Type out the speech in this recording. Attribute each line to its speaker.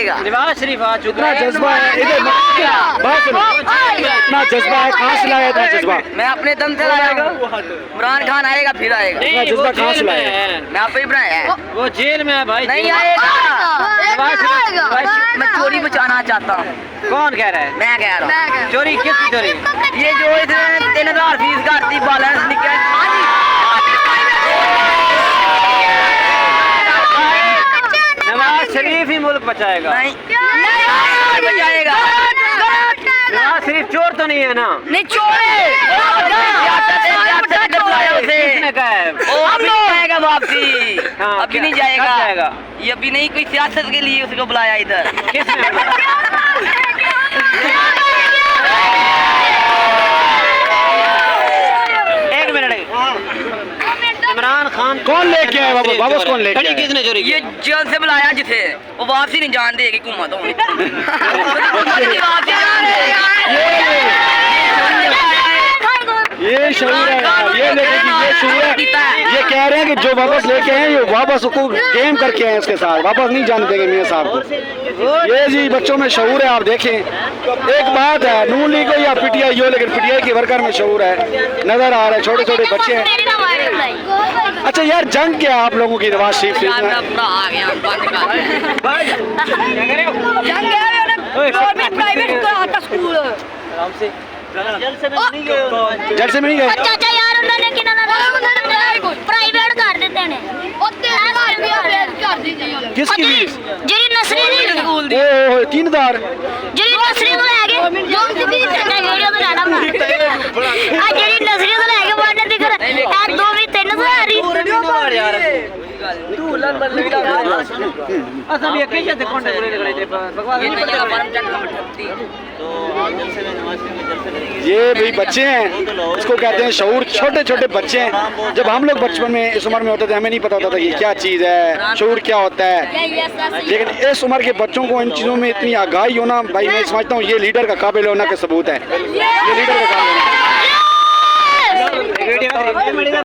Speaker 1: आएगा।
Speaker 2: नवाज शरीफ आ चुका है।
Speaker 3: जज्बा है इधर, बात सुनो, इतना जज्बा है, कहाँ से लाया था जज्बा?
Speaker 1: मैं अपने दम से लाया हूँ। इमरान खान आएगा फिर आएगा।
Speaker 2: नहीं,
Speaker 3: जज्बा
Speaker 2: वो
Speaker 3: कहाँ से
Speaker 2: जेल में
Speaker 3: लाया?
Speaker 2: है।
Speaker 1: मैं आप ही बनाया है।
Speaker 2: वो जेल में है भाई।
Speaker 1: नहीं
Speaker 2: जेल में।
Speaker 1: आएगा। मैं चोरी बचाना चाहता हूँ।
Speaker 2: कौन कह रहा है?
Speaker 1: मैं कह रहा हूँ
Speaker 2: चोरी किसकी चोरी?
Speaker 1: ये जो इसने 3000 फीस करती बैलेंस निकल।
Speaker 2: नवाज शरीफ ही मुल्क बचाएगा।
Speaker 1: नहीं बचाएगा।
Speaker 2: नवाज शरीफ चोर तो नहीं है ना?
Speaker 1: नहीं चोरे
Speaker 2: किसने कहा है?
Speaker 1: जाएगा वापसी।
Speaker 2: हाँ,
Speaker 1: अभी नहीं
Speaker 2: कब
Speaker 1: जाएगा।
Speaker 2: जाएगा?
Speaker 1: ये अभी नहीं, कोई सियासत के लिए उसको बुलाया इधर।
Speaker 2: किसने? एक मिनट, इमरान खान
Speaker 3: कौन लेके आया वापस? वापस कौन लेके
Speaker 2: घड़ी
Speaker 3: आया?
Speaker 2: किसने चोरी की?
Speaker 1: ये जेल से बुलाया जिसे, वो वापसी नहीं जान देगी हुकूमत।
Speaker 3: ये शऊर है यार, ये लेके ये शऊर है। ये कह रहे हैं कि जो वापस लेके आए ये वापस उसको गेम करके आए, इसके साथ वापस नहीं जाने देंगे मियां साहब को। ये जी बच्चों में शऊर है, आप देखें। एक बात है, नून लीग हो या पीटीआई हो, लेकिन पीटीआई के वर्कर में शऊर है, नजर आ रहा है। छोटे छोटे बच्चे हैं। अच्छा यार, जंग क्या आप लोगों की नवाज शरीफ से? जल से नहीं गए?
Speaker 4: चाचा यार उन्होंने कि प्राइवेट कर देते हैं।
Speaker 3: किसकी फीस?
Speaker 4: ਜਿਹੜੀ ਨਸਰੀ ਦੀ ਸਕੂਲ ਦੀ
Speaker 3: ओह 3000।
Speaker 4: ਜਿਹੜੀ ਨਸਰੀ ਤੋਂ ਲੈ ਕੇ ਜੋ ਦੀ ਚਾਚਾ ਵੀਡੀਓ ਬਣਾਣਾ ਆ ਜਿਹੜੀ ਨਸਰੀ ਤੋਂ ਲੈ ਕੇ ਬਾਹਰ ਦੀ ਕਰ ਇਹ 2 ਵੀ 3000 ਹੀ
Speaker 2: असल ये कैसे थे कौन ढेरे लगे थे भगवान नहीं पता।
Speaker 3: ये भी बच्चे हैं, इसको कहते हैं शऊर। छोटे छोटे बच्चे हैं। जब हम लोग बचपन में इस उम्र में होते थे, हमें नहीं पता होता था कि क्या चीज़ है, शऊर क्या होता है। लेकिन इस उम्र के बच्चों को इन चीज़ों में इतनी आगाही होना, भाई मैं समझता हूँ ये लीडर का काबिल होना का सबूत है। ये लीडर का काबिल होना।